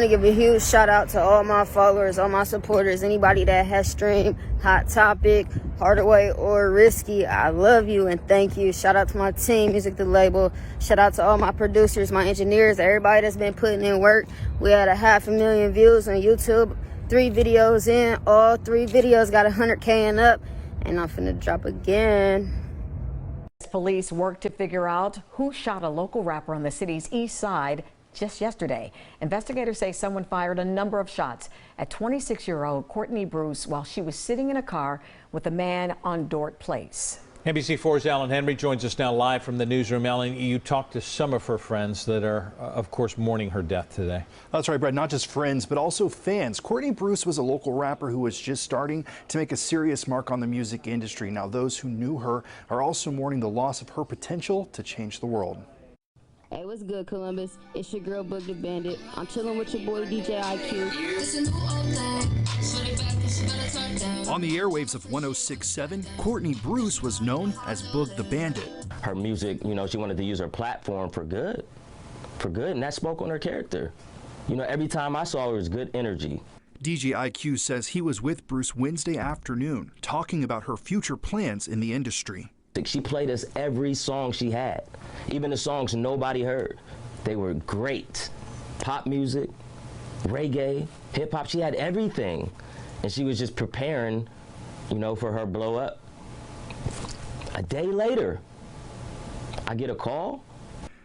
want to give a huge shout out to all my followers, all my supporters, anybody that has streamed Hot Topic, Hardaway, or Risky. I love you and thank you. Shout out to my team, Music the Label. Shout out to all my producers, my engineers, everybody that's been putting in work. We had 500,000 views on YouTube. 3 videos in, all 3 videos got 100K and up, and I'm finna drop again. Police work to figure out who shot a local rapper on the city's east side just yesterday. Investigators say someone fired a number of shots at 26-year-old Courtney Bruce while she was sitting in a car with a man on Dort Place. NBC4's Alan Henry joins us now live from the newsroom. Alan, you talked to some of her friends that are, of course, mourning her death today. That's right, Brett. Not just friends, but also fans. Courtney Bruce was a local rapper who was just starting to make a serious mark on the music industry. Now, those who knew her are also mourning the loss of her potential to change the world. Hey, what's good, Columbus? It's your girl, Boog The Bandit. I'm chilling with your boy, DJ IQ. On the airwaves of 106.7, Courtney Bruce was known as Boog The Bandit. Her music, you know, she wanted to use her platform for good, and that spoke on her character. You know, every time I saw her, it was good energy. DJ IQ says he was with Bruce Wednesday afternoon, talking about her future plans in the industry. She played us every song she had, even the songs nobody heard. They were great. Pop music, reggae, hip hop, she had everything. And she was just preparing, you know, for her blow up. A day later, I get a call.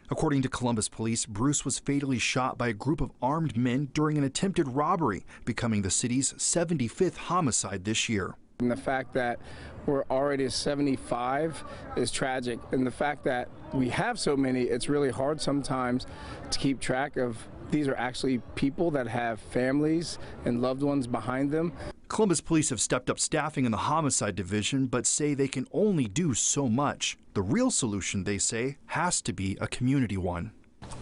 According to Columbus police, Bruce was fatally shot by a group of armed men during an attempted robbery, becoming the city's 75th homicide this year. And the fact that we're already at 75 is tragic. And the fact that we have so many, it's really hard sometimes to keep track of. These are actually people that have families and loved ones behind them. Columbus police have stepped up staffing in the homicide division, but say they can only do so much. The real solution, they say, has to be a community one.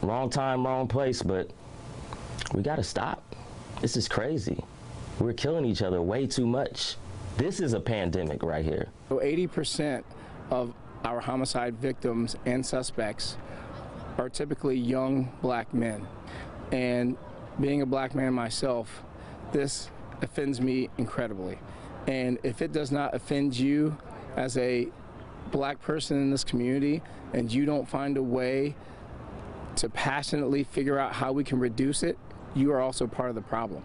Wrong time, wrong place, but we gotta stop. This is crazy. We're killing each other way too much. This is a pandemic right here. So 80% of our homicide victims and suspects are typically young black men. And being a black man myself, this offends me incredibly. And if it does not offend you as a black person in this community and you don't find a way to passionately figure out how we can reduce it, you are also part of the problem.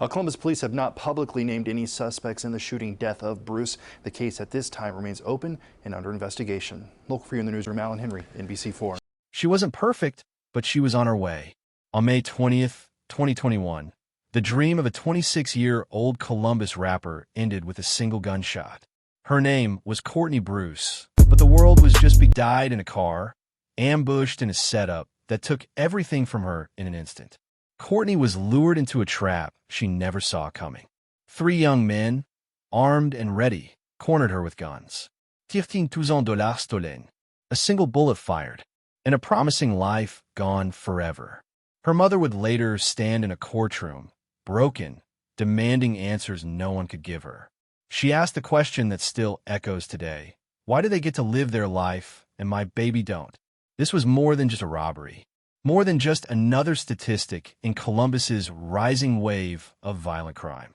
Columbus police have not publicly named any suspects in the shooting death of Bruce. The case at this time remains open and under investigation. Local for you in the newsroom, Alan Henry, NBC4. She wasn't perfect, but she was on her way. On May 20th, 2021, the dream of a 26-year-old Columbus rapper ended with a single gunshot. Her name was Courtney Bruce, but the world was just died in a car, ambushed in a setup that took everything from her in an instant. Courtney was lured into a trap she never saw coming. 3 young men, armed and ready, cornered her with guns. $13,000 stolen, a single bullet fired, and a promising life gone forever. Her mother would later stand in a courtroom, broken, demanding answers no one could give her. She asked the question that still echoes today. Why do they get to live their life and my baby don't? This was more than just a robbery. More than just another statistic in Columbus's rising wave of violent crime.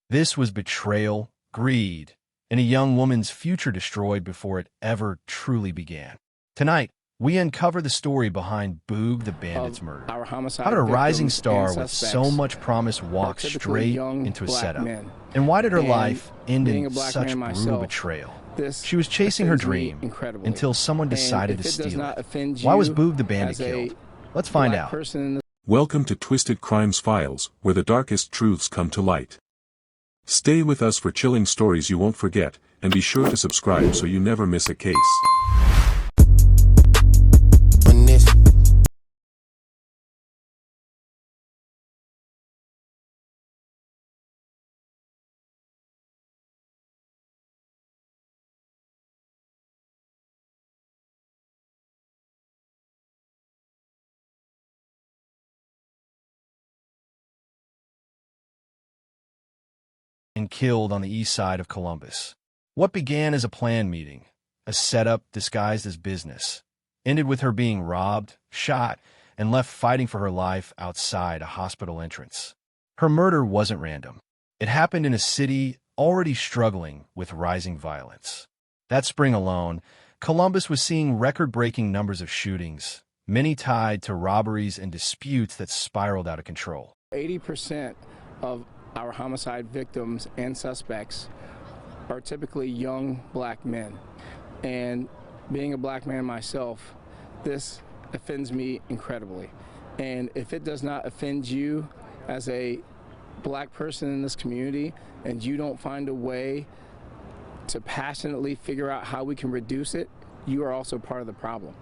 This was betrayal, greed, and a young woman's future destroyed before it ever truly began. Tonight, we uncover the story behind Boog the Bandit's murder. How did a rising star with so much promise walk straight into a setup? And why did her life end in such brutal betrayal? She was chasing her dream until someone decided to steal it. Why was Boog the Bandit killed? Let's find out. Welcome to Twisted Crimes Files, where the darkest truths come to light. Stay with us for chilling stories you won't forget, and be sure to subscribe so you never miss a case. And killed on the east side of Columbus. What began as a planned meeting, a setup disguised as business, ended with her being robbed, shot, and left fighting for her life outside a hospital entrance. Her murder wasn't random. It happened in a city already struggling with rising violence. That spring alone, Columbus was seeing record-breaking numbers of shootings, many tied to robberies and disputes that spiraled out of control. 80% of our homicide victims and suspects are typically young black men. And being a black man myself, this offends me incredibly. And if it does not offend you as a black person in this community, and you don't find a way to passionately figure out how we can reduce it, you are also part of the problem.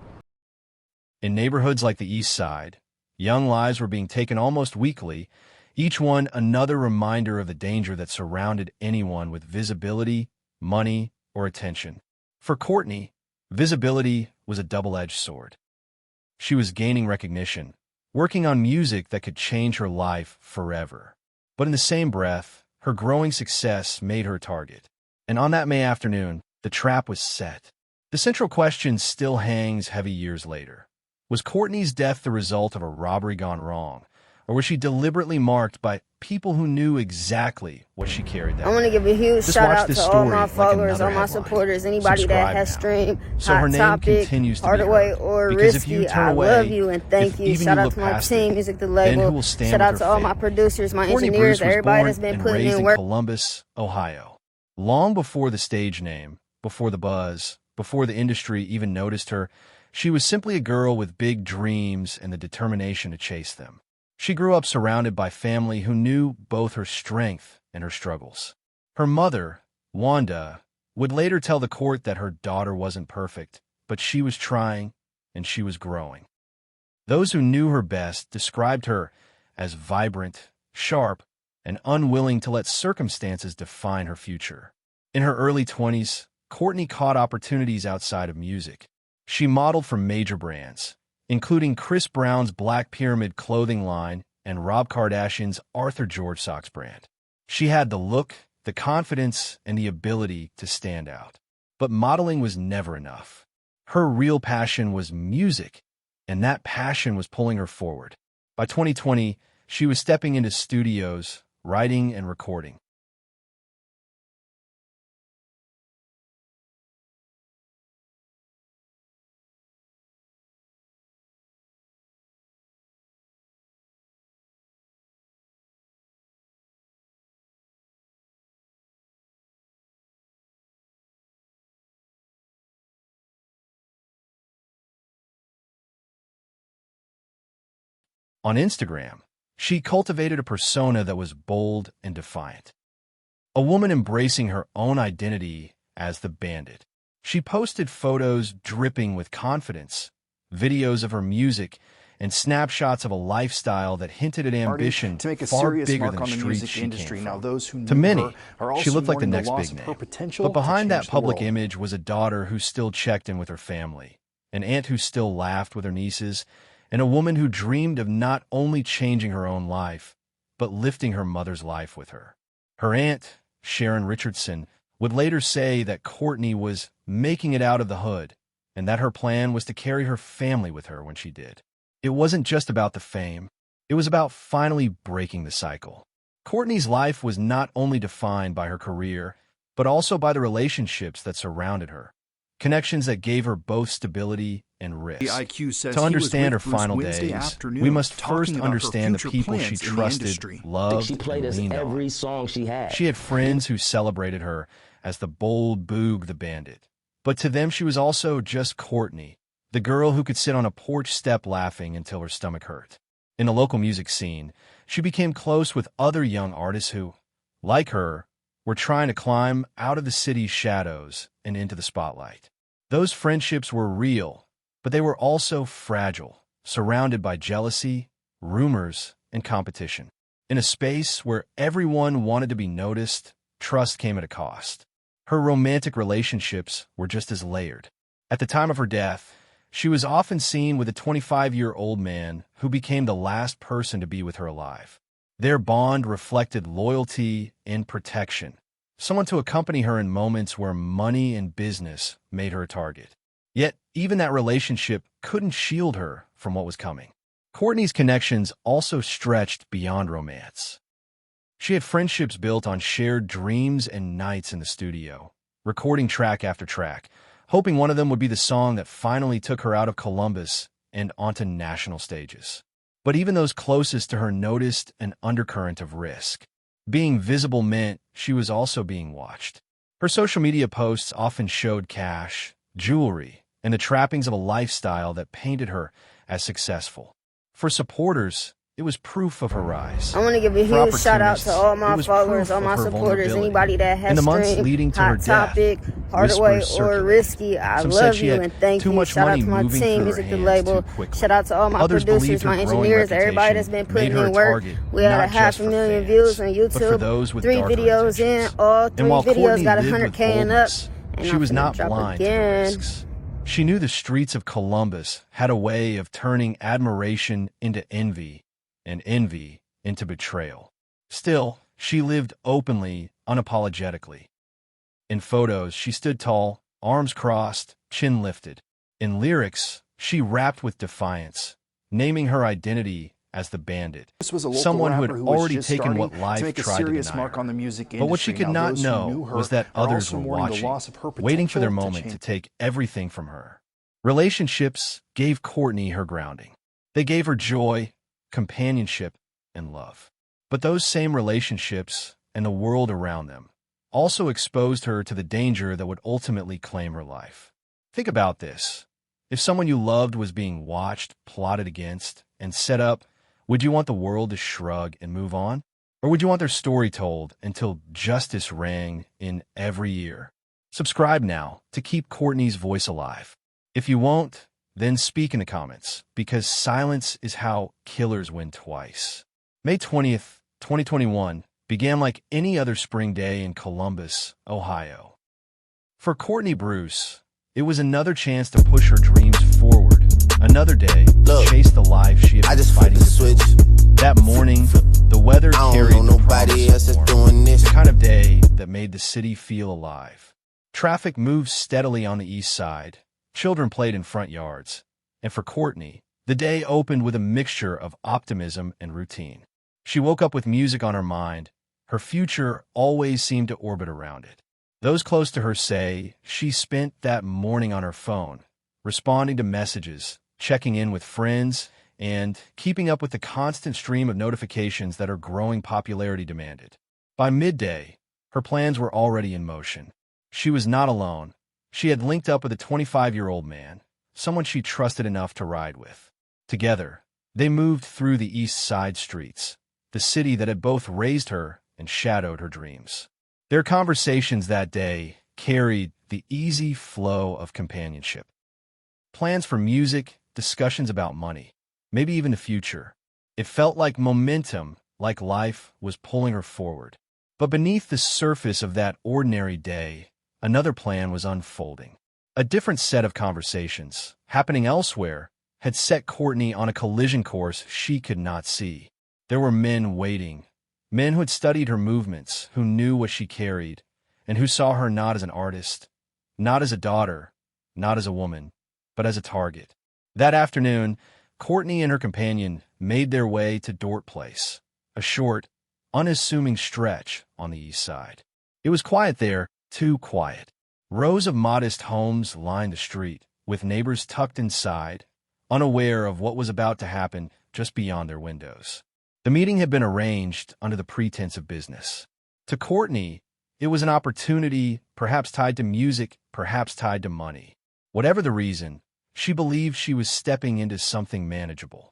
In neighborhoods like the East Side, young lives were being taken almost weekly, each one another reminder of the danger that surrounded anyone with visibility, money, or attention. For Courtney, visibility was a double-edged sword. She was gaining recognition, working on music that could change her life forever. But in the same breath, her growing success made her a target. And on that May afternoon, the trap was set. The central question still hangs heavy years later. Was Courtney's death the result of a robbery gone wrong? Or was she deliberately marked by people who knew exactly what she carried that I want to day? give a huge Just shout watch out this to all story my like followers, another all my headline. supporters, anybody Subscribe that has now. streamed So Hot her name Topic, continues to be Hardaway, heard. or Because if Risky. you turn I away, love you and thank if you. even Shout you out look to my past team, it, Music the then who Label. will stand Shout with out her to all fate? my producers, my Courtney engineers, Bruce was everybody born that's been and putting raised in in work. Columbus, Ohio. Long before the stage name, before the buzz, before the industry even noticed her, she was simply a girl with big dreams and the determination to chase them. She grew up surrounded by family who knew both her strength and her struggles. Her mother, Wanda, would later tell the court that her daughter wasn't perfect, but she was trying and she was growing. Those who knew her best described her as vibrant, sharp, and unwilling to let circumstances define her future. In her early 20s, Courtney caught opportunities outside of music. She modeled for major brands, including Chris Brown's Black Pyramid clothing line and Rob Kardashian's Arthur George Socks brand. She had the look, the confidence, and the ability to stand out. But modeling was never enough. Her real passion was music, and that passion was pulling her forward. By 2020, she was stepping into studios, writing and recording. On Instagram, she cultivated a persona that was bold and defiant. A woman embracing her own identity as the bandit. She posted photos dripping with confidence, videos of her music, and snapshots of a lifestyle that hinted at ambition to make a far serious bigger mark than on the the streets music she industry. came Now, from. those who To knew many, her are also she looked like the mourning next loss big of her name. potential But behind to that change the public world. image was a daughter who still checked in with her family, an aunt who still laughed with her nieces, and a woman who dreamed of not only changing her own life, but lifting her mother's life with her. Her aunt, Sharon Richardson, would later say that Courtney was making it out of the hood, and that her plan was to carry her family with her when she did. It wasn't just about the fame. It was about finally breaking the cycle. Courtney's life was not only defined by her career, but also by the relationships that surrounded her. Connections that gave her both stability and risk. The IQ says To he understand her was with Bruce final Wednesday days, afternoon, we must talking first about her understand the future people she plans in the trusted, industry. loved, She played and us leaned every on. song she had. She had friends who celebrated her as the bold Boog the Bandit. But to them, she was also just Courtney, the girl who could sit on a porch step laughing until her stomach hurt. In the local music scene, she became close with other young artists who, like her, were trying to climb out of the city's shadows and into the spotlight. Those friendships were real, but they were also fragile, surrounded by jealousy, rumors, and competition. In a space where everyone wanted to be noticed, trust came at a cost. Her romantic relationships were just as layered. At the time of her death, she was often seen with a 25-year-old man who became the last person to be with her alive. Their bond reflected loyalty and protection, someone to accompany her in moments where money and business made her a target. Yet, even that relationship couldn't shield her from what was coming. Courtney's connections also stretched beyond romance. She had friendships built on shared dreams and nights in the studio, recording track after track, hoping one of them would be the song that finally took her out of Columbus and onto national stages. But even those closest to her noticed an undercurrent of risk. Being visible meant she was also being watched. Her social media posts often showed cash, jewelry, and the trappings of a lifestyle that painted her as successful. For supporters, it was proof of her rise. I want to give a For huge shout out to all my opportunists, it was followers, proof all my of her supporters, vulnerability. anybody that has In the months streamed leading to her Hot death, Topic, Hardaway, whispers or circulated. Risky. I Some said love she you had and thank too you. much Shout out money to my moving team, through her Music the hands Label. too quickly. Shout out to all my Others producers, believed her my growing engineers, everybody reputation that's been made putting her a in work. target, We had not a half just a for million fans, views on but for YouTube. those with 3 darker videos in, intentions. all 3 And while videos Courtney got lived with 100K and up. boldness, And she I'm was finna not drop blind to the again. risks. She knew the streets of Columbus had a way of turning admiration into envy and envy into betrayal. Still, she lived openly, unapologetically. In photos, she stood tall, arms crossed, chin lifted. In lyrics, she rapped with defiance, naming her identity as the Bandit, This was a local someone who had rapper who was already just taken starting what life to make a tried to serious deny mark her. on the music industry. But what she could Now, not those who know knew her was that are others also were mourning the watching, loss of her waiting for their potential to moment to change. take everything from her. Relationships gave Courtney her grounding. They gave her joy, companionship, and love. But those same relationships and the world around them also exposed her to the danger that would ultimately claim her life. Think about this. If someone you loved was being watched, plotted against, and set up, would you want the world to shrug and move on? Or would you want their story told until justice rang in every ear? Subscribe now to keep Courtney's voice alive. If you won't, then speak in the comments, because silence is how killers win twice. May 20th, 2021 began like any other spring day in Columbus, Ohio. For Courtney Bruce, it was another chance to push her dreams forward. Another day to chase the life she had been fighting to build. That morning, the weather carried the promise of warmth, the kind of day that made the city feel alive. Traffic moved steadily on the east side. Children played in front yards. And for Courtney, the day opened with a mixture of optimism and routine. She woke up with music on her mind. Her future always seemed to orbit around it. Those close to her say she spent that morning on her phone, responding to messages, checking in with friends, and keeping up with the constant stream of notifications that her growing popularity demanded. By midday, her plans were already in motion. She was not alone. She had linked up with a 25-year-old man, someone she trusted enough to ride with. Together, they moved through the east side streets, the city that had both raised her and shadowed her dreams. Their conversations that day carried the easy flow of companionship. Plans for music, discussions about money, maybe even the future. It felt like momentum, like life was pulling her forward. But beneath the surface of that ordinary day, another plan was unfolding. A different set of conversations, happening elsewhere, had set Courtney on a collision course she could not see. There were men waiting, men who had studied her movements, who knew what she carried, and who saw her not as an artist, not as a daughter, not as a woman, but as a target. That afternoon, Courtney and her companion made their way to Dort Place, a short, unassuming stretch on the east side. It was quiet there, too quiet. Rows of modest homes lined the street, with neighbors tucked inside, unaware of what was about to happen just beyond their windows. The meeting had been arranged under the pretense of business. To Courtney, it was an opportunity, perhaps tied to music, perhaps tied to money. Whatever the reason, she believed she was stepping into something manageable.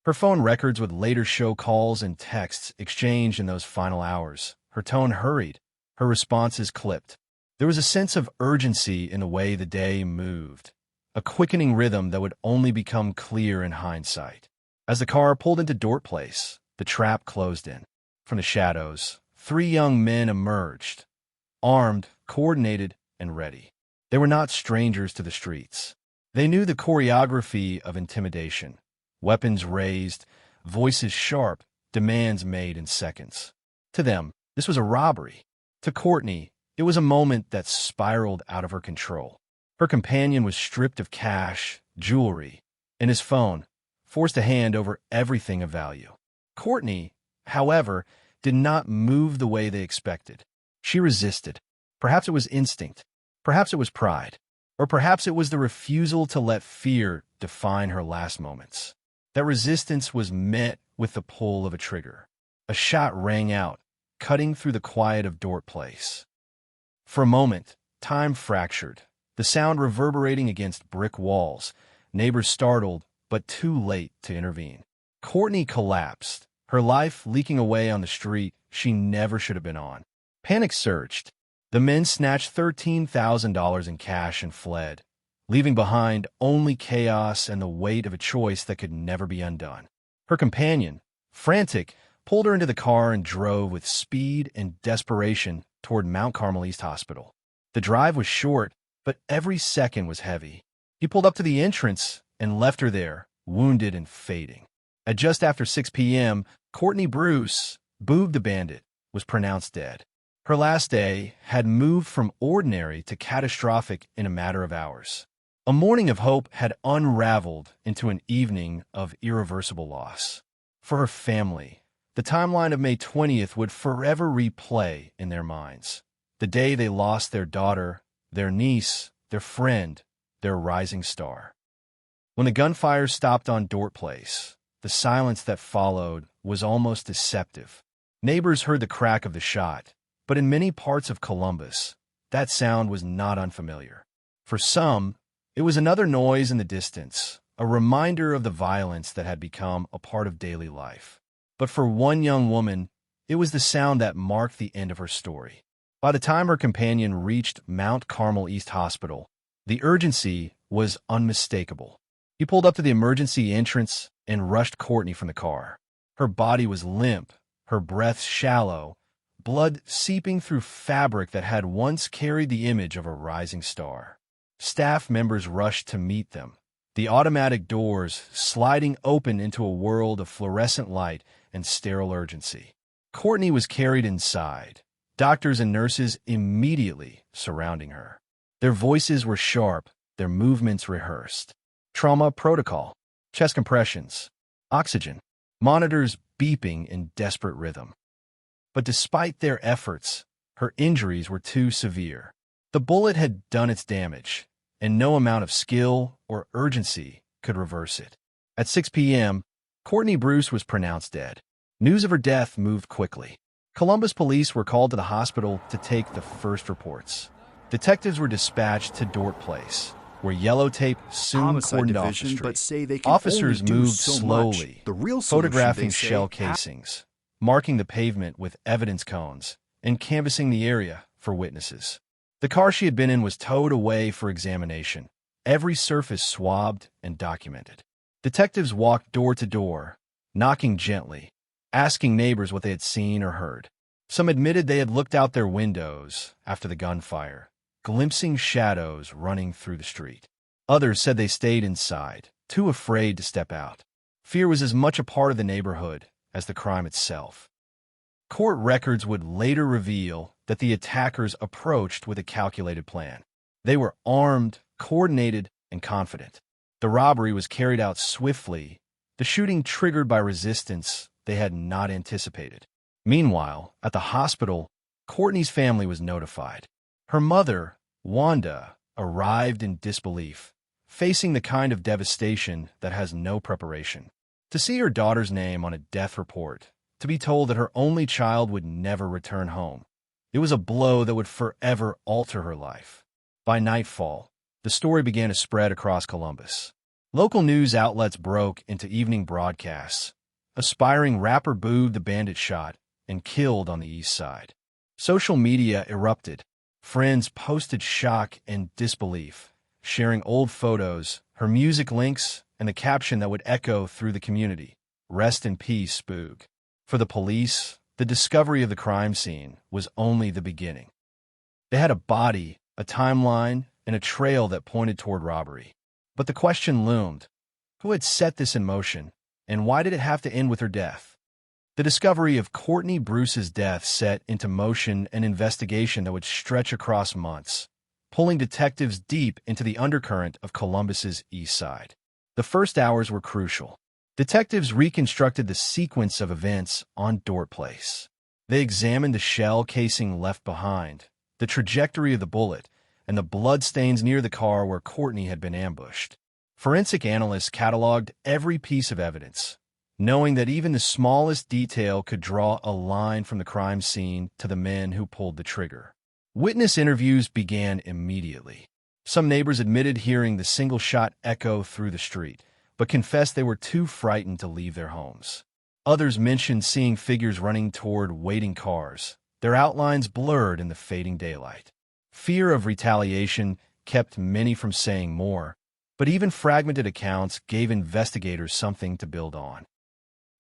Her phone records would later show calls and texts exchanged in those final hours. Her tone hurried, her responses clipped. There was a sense of urgency in the way the day moved, a quickening rhythm that would only become clear in hindsight. As the car pulled into Dort Place, the trap closed in. From the shadows, 3 young men emerged, armed, coordinated, and ready. They were not strangers to the streets. They knew the choreography of intimidation. Weapons raised, voices sharp, demands made in seconds. To them, this was a robbery. To Courtney, it was a moment that spiraled out of her control. Her companion was stripped of cash, jewelry, and his phone, forced to hand over everything of value. Courtney, however, did not move the way they expected. She resisted. Perhaps it was instinct. Perhaps it was pride. Or perhaps it was the refusal to let fear define her last moments. That resistance was met with the pull of a trigger. A shot rang out, cutting through the quiet of Dort Place. For a moment, time fractured, the sound reverberating against brick walls, neighbors startled, but too late to intervene. Courtney collapsed, her life leaking away on the street she never should have been on. Panic surged. The men snatched $13,000 in cash and fled, leaving behind only chaos and the weight of a choice that could never be undone. Her companion, frantic, pulled her into the car and drove with speed and desperation toward Mount Carmel East Hospital. The drive was short, but every second was heavy. He pulled up to the entrance and left her there, wounded and fading. At just after 6 p.m., Courtney Bruce, Boog the Bandit, was pronounced dead. Her last day had moved from ordinary to catastrophic in a matter of hours. A morning of hope had unraveled into an evening of irreversible loss. For her family, the timeline of May 20th would forever replay in their minds. The day they lost their daughter, their niece, their friend, their rising star. When the gunfire stopped on Dort Place, the silence that followed was almost deceptive. Neighbors heard the crack of the shot, but in many parts of Columbus, that sound was not unfamiliar. For some, it was another noise in the distance, a reminder of the violence that had become a part of daily life. But for one young woman, it was the sound that marked the end of her story. By the time her companion reached Mount Carmel East Hospital, the urgency was unmistakable. He pulled up to the emergency entrance and rushed Courtney from the car. Her body was limp, her breath shallow, blood seeping through fabric that had once carried the image of a rising star. Staff members rushed to meet them, the automatic doors sliding open into a world of fluorescent light and sterile urgency. Courtney was carried inside, doctors and nurses immediately surrounding her. Their voices were sharp, their movements rehearsed. Trauma protocol, chest compressions, oxygen, monitors beeping in desperate rhythm. But despite their efforts, her injuries were too severe. The bullet had done its damage, and no amount of skill or urgency could reverse it. At 6 p.m., Courtney Bruce was pronounced dead. News of her death moved quickly. Columbus police were called to the hospital to take the first reports. Detectives were dispatched to Dort Place, where yellow tape soon cordoned off the but say street. they can Officers only do moved so slowly, much. The real solution, photographing they say, shell casings, marking the pavement with evidence cones, and canvassing the area for witnesses. The car she had been in was towed away for examination, every surface swabbed and documented. Detectives walked door to door, knocking gently, asking neighbors what they had seen or heard. Some admitted they had looked out their windows after the gunfire, glimpsing shadows running through the street. Others said they stayed inside, too afraid to step out. Fear was as much a part of the neighborhood as the crime itself. Court records would later reveal that the attackers approached with a calculated plan. They were armed, coordinated, and confident. The robbery was carried out swiftly, the shooting triggered by resistance they had not anticipated. Meanwhile, at the hospital, Courtney's family was notified. Her mother, Wanda, arrived in disbelief, facing the kind of devastation that has no preparation. To see her daughter's name on a death report, to be told that her only child would never return home, it was a blow that would forever alter her life. By nightfall, the story began to spread across Columbus. Local news outlets broke into evening broadcasts. Aspiring rapper Boog the Bandit shot and killed on the east side. Social media erupted. Friends posted shock and disbelief, sharing old photos, her music links, and the caption that would echo through the community, "Rest in peace, Boog." For the police, the discovery of the crime scene was only the beginning. They had a body, a timeline, and a trail that pointed toward robbery. But the question loomed: who had set this in motion, and why did it have to end with her death? The discovery of Courtney Bruce's death set into motion an investigation that would stretch across months, pulling detectives deep into the undercurrent of Columbus's east side. The first hours were crucial. Detectives reconstructed the sequence of events on Dort Place. They examined the shell casing left behind, the trajectory of the bullet, and the bloodstains near the car where Courtney had been ambushed. Forensic analysts cataloged every piece of evidence, knowing that even the smallest detail could draw a line from the crime scene to the men who pulled the trigger. Witness interviews began immediately. Some neighbors admitted hearing the single shot echo through the street, but confessed they were too frightened to leave their homes. Others mentioned seeing figures running toward waiting cars, their outlines blurred in the fading daylight. Fear of retaliation kept many from saying more, but even fragmented accounts gave investigators something to build on.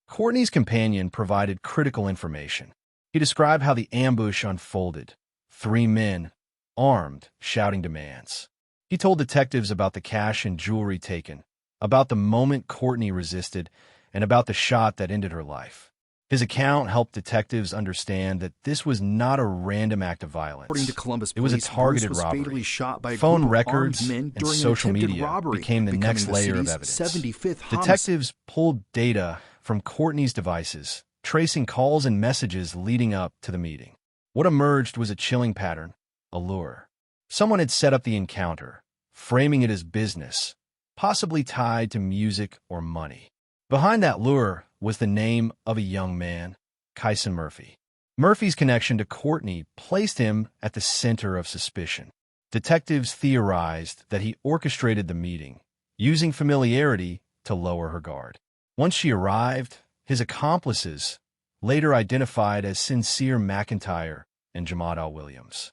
Courtney's companion provided critical information. He described how the ambush unfolded. 3 men, armed, shouting demands. He told detectives about the cash and jewelry taken, about the moment Courtney resisted, and about the shot that ended her life. His account helped detectives understand that this was not a random act of violence. According to Columbus It was a police, targeted Bruce was robbery. fatally shot by a Phone group of records armed men and during an social attempted media robbery, became the becoming next layer of city's evidence. 75th homicide. Detectives pulled data from Courtney's devices, tracing calls and messages leading up to the meeting. What emerged was a chilling pattern, a lure. Someone had set up the encounter, framing it as business, possibly tied to music or money. Behind that lure was the name of a young man, Kyson Murphy. Murphy's connection to Courtney placed him at the center of suspicion. Detectives theorized that he orchestrated the meeting, using familiarity to lower her guard. Once she arrived, his accomplices, later identified as Sincere McIntyre and Jumada Williams,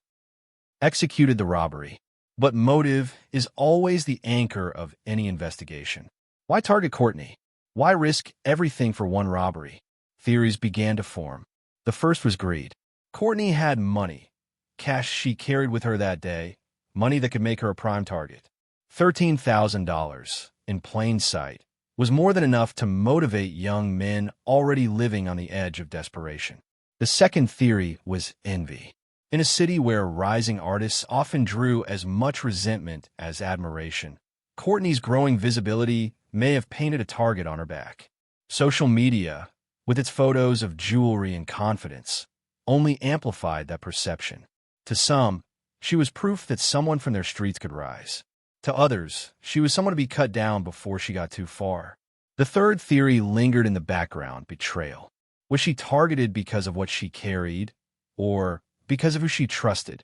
executed the robbery. But motive is always the anchor of any investigation. Why target Courtney? Why risk everything for one robbery? Theories began to form. The first was greed. Courtney had money, cash she carried with her that day, money that could make her a prime target. $13,000 in plain sight was more than enough to motivate young men already living on the edge of desperation. The second theory was envy. In a city where rising artists often drew as much resentment as admiration, Courtney's growing visibility may have painted a target on her back. Social media, with its photos of jewelry and confidence, only amplified that perception. To some, she was proof that someone from their streets could rise. To others, she was someone to be cut down before she got too far. The third theory lingered in the background: betrayal. Was she targeted because of what she carried, or because of who she trusted?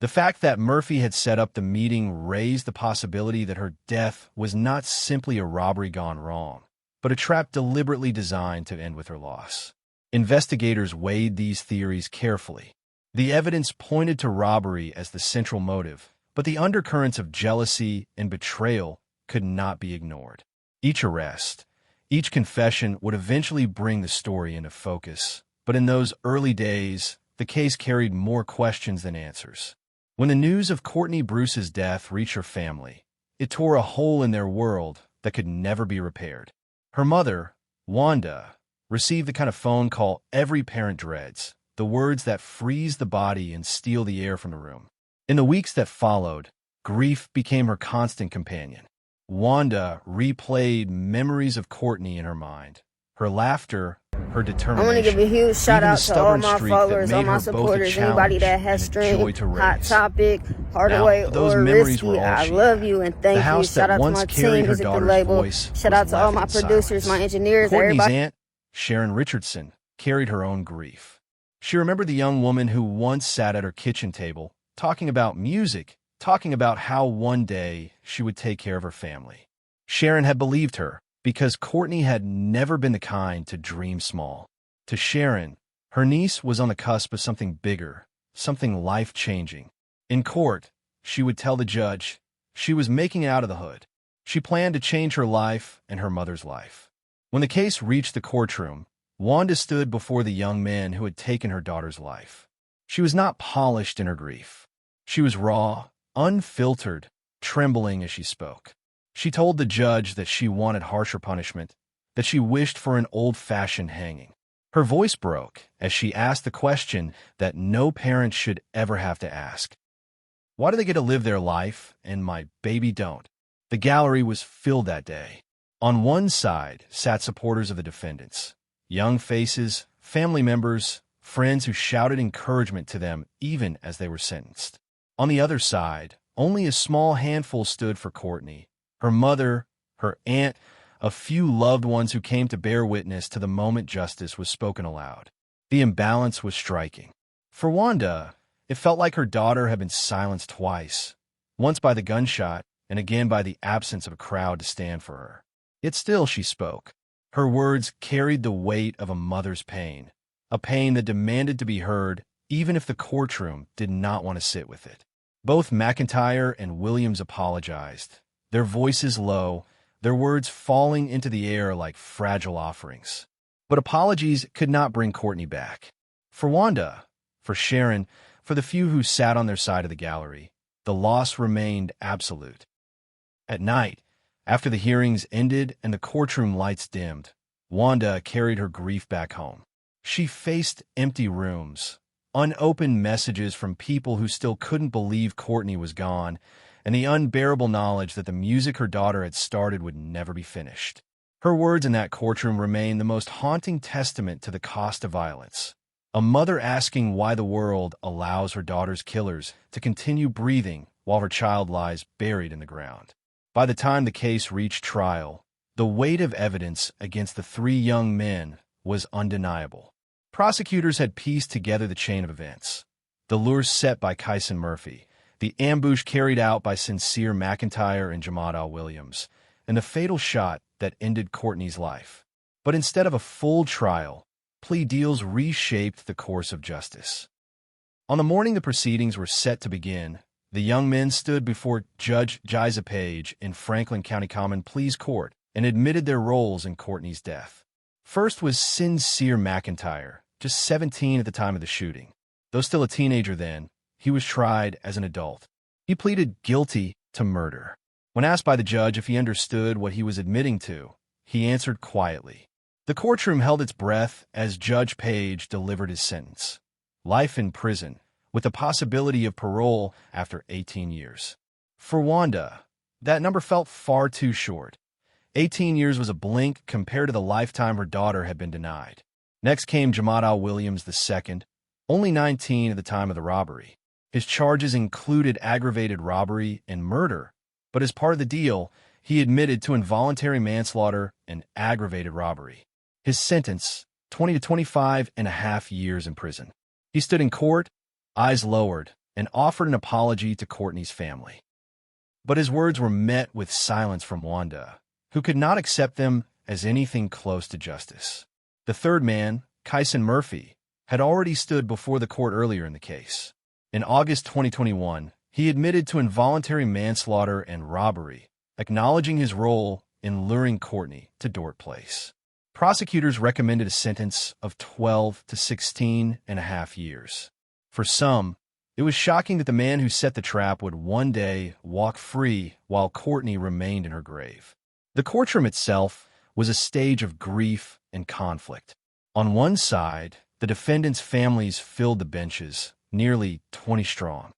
The fact that Murphy had set up the meeting raised the possibility that her death was not simply a robbery gone wrong, but a trap deliberately designed to end with her loss. Investigators weighed these theories carefully. The evidence pointed to robbery as the central motive, but the undercurrents of jealousy and betrayal could not be ignored. Each arrest, each confession would eventually bring the story into focus, but in those early days, the case carried more questions than answers. When the news of Courtney Bruce's death reached her family, it tore a hole in their world that could never be repaired. Her mother, Wanda, received the kind of phone call every parent dreads, the words that freeze the body and steal the air from the room. In the weeks that followed, grief became her constant companion. Wanda replayed memories of Courtney in her mind, her laughter, her determination. I want to give a huge shout even the out to all stubborn my streak that followers, made all my her both a supporters, anybody challenge that has and a joy streamed to Hot raise. Topic, Now, Hardaway, those or memories were Risky. all I she love had. you and The thank you. house Shout that out to once my carried team, her Music The daughter's Label. voice Shout was out to all left my in producers, my silence. engineers, Courtney's everybody. aunt, Sharon Richardson, carried her own grief. She remembered the young woman who once sat at her kitchen table, talking about music, talking about how one day she would take care of her family. Sharon had believed her because Courtney had never been the kind to dream small. To Sharon, her niece was on the cusp of something bigger, something life-changing. In court, she would tell the judge she was making it out of the hood. She planned to change her life and her mother's life. When the case reached the courtroom, Wanda stood before the young man who had taken her daughter's life. She was not polished in her grief. She was raw, unfiltered, trembling as she spoke. She told the judge that she wanted harsher punishment, that she wished for an old-fashioned hanging. Her voice broke as she asked the question that no parent should ever have to ask. Why do they get to live their life and my baby don't? The gallery was filled that day. On one side sat supporters of the defendants, young faces, family members, friends who shouted encouragement to them even as they were sentenced. On the other side, only a small handful stood for Courtney, her mother, her aunt, a few loved ones who came to bear witness to the moment justice was spoken aloud. The imbalance was striking. For Wanda, it felt like her daughter had been silenced twice, once by the gunshot and again by the absence of a crowd to stand for her. Yet still she spoke. Her words carried the weight of a mother's pain, a pain that demanded to be heard even if the courtroom did not want to sit with it. Both McIntyre and Williams apologized, their voices low, their words falling into the air like fragile offerings. But apologies could not bring Courtney back. For Wanda, for Sharon, for the few who sat on their side of the gallery, the loss remained absolute. At night, after the hearings ended and the courtroom lights dimmed, Wanda carried her grief back home. She faced empty rooms, unopened messages from people who still couldn't believe Courtney was gone, and the unbearable knowledge that the music her daughter had started would never be finished. Her words in that courtroom remain the most haunting testament to the cost of violence. A mother asking why the world allows her daughter's killers to continue breathing while her child lies buried in the ground. By the time the case reached trial, the weight of evidence against the three young men was undeniable. Prosecutors had pieced together the chain of events: the lures set by Kyson Murphy, the ambush carried out by Sincere McIntyre and Jumada Williams, and the fatal shot that ended Courtney's life. But instead of a full trial, plea deals reshaped the course of justice. On the morning the proceedings were set to begin, the young men stood before Judge Jumada Page in Franklin County Common Pleas Court and admitted their roles in Courtney's death. First was Sincere McIntyre, just 17 at the time of the shooting. Though still a teenager then, he was tried as an adult. He pleaded guilty to murder. When asked by the judge if he understood what he was admitting to, he answered quietly. The courtroom held its breath as Judge Page delivered his sentence: life in prison, with the possibility of parole after 18 years. For Wanda, that number felt far too short. 18 years was a blink compared to the lifetime her daughter had been denied. Next came Jumada Williams II, only 19 at the time of the robbery. His charges included aggravated robbery and murder, but as part of the deal, he admitted to involuntary manslaughter and aggravated robbery. His sentence, 20 to 25 and a half years in prison. He stood in court, eyes lowered, and offered an apology to Courtney's family. But his words were met with silence from Wanda, who could not accept them as anything close to justice. The third man, Kyson Murphy, had already stood before the court earlier in the case. In August 2021, he admitted to involuntary manslaughter and robbery, acknowledging his role in luring Courtney to Dort Place. Prosecutors recommended a sentence of 12 to 16 and a half years. For some, it was shocking that the man who set the trap would one day walk free while Courtney remained in her grave. The courtroom itself was a stage of grief and conflict. On one side, the defendants' families filled the benches, nearly 20 strong.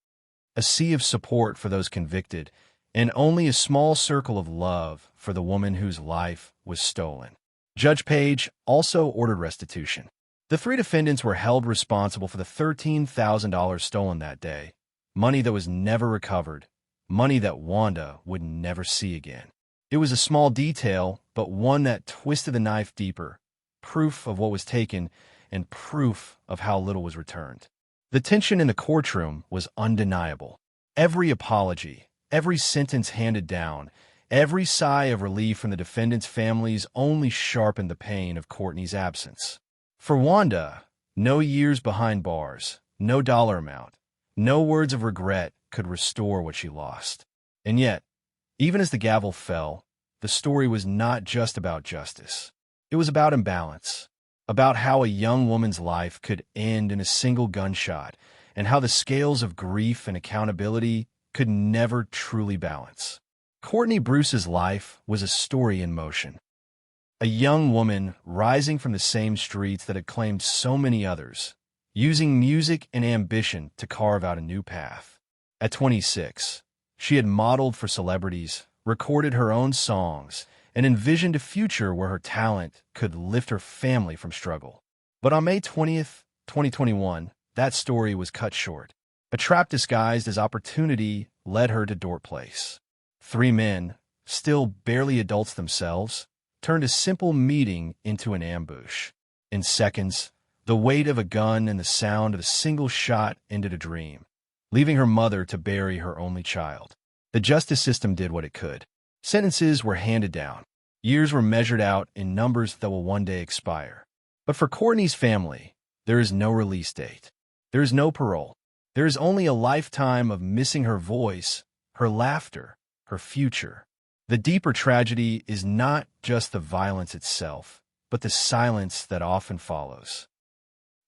A sea of support for those convicted, and only a small circle of love for the woman whose life was stolen. Judge Page also ordered restitution. The three defendants were held responsible for the $13,000 stolen that day, money that was never recovered, money that Wanda would never see again. It was a small detail, but one that twisted the knife deeper, proof of what was taken and proof of how little was returned. The tension in the courtroom was undeniable. Every apology, every sentence handed down, every sigh of relief from the defendants' families only sharpened the pain of Courtney's absence. For Wanda, no years behind bars, no dollar amount, no words of regret could restore what she lost. And yet, even as the gavel fell, the story was not just about justice. It was about imbalance, about how a young woman's life could end in a single gunshot, and how the scales of grief and accountability could never truly balance. Courtney Bruce's life was a story in motion. A young woman rising from the same streets that had claimed so many others, using music and ambition to carve out a new path. At 26, she had modeled for celebrities, recorded her own songs, and envisioned a future where her talent could lift her family from struggle. But on May 20th, 2021, that story was cut short. A trap disguised as opportunity led her to Dort Place. Three men, still barely adults themselves, turned a simple meeting into an ambush. In seconds, the weight of a gun and the sound of a single shot ended a dream, leaving her mother to bury her only child. The justice system did what it could. Sentences were handed down. Years were measured out in numbers that will one day expire. But for Courtney's family, there is no release date. There is no parole. There is only a lifetime of missing her voice, her laughter, her future. The deeper tragedy is not just the violence itself, but the silence that often follows.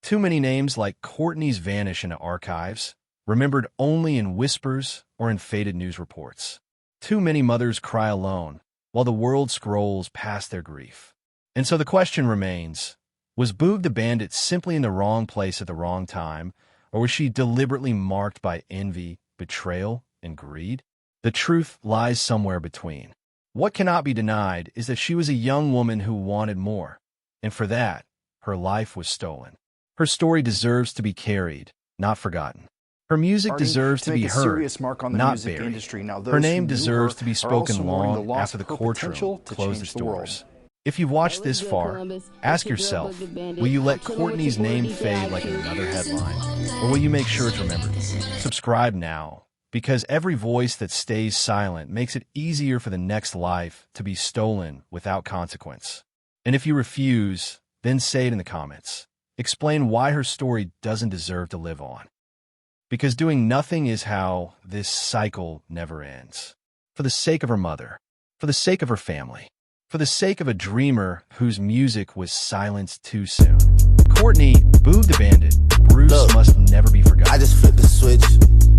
Too many names like Courtney's vanish into archives, remembered only in whispers or in faded news reports. Too many mothers cry alone while the world scrolls past their grief. And so the question remains, was Boog the Bandit simply in the wrong place at the wrong time, or was she deliberately marked by envy, betrayal, and greed? The truth lies somewhere between. What cannot be denied is that she was a young woman who wanted more, and for that, her life was stolen. Her story deserves to be carried, not forgotten. Her music deserves to be heard, not buried. Her name deserves to be spoken long after the courtroom closed its doors. If you've watched this far, ask yourself, will you let Courtney's name fade like another headline, or will you make sure it's remembered? Subscribe now, because every voice that stays silent makes it easier for the next life to be stolen without consequence. And if you refuse, then say it in the comments. Explain why her story doesn't deserve to live on. Because doing nothing is how this cycle never ends. For the sake of her mother, for the sake of her family, for the sake of a dreamer whose music was silenced too soon.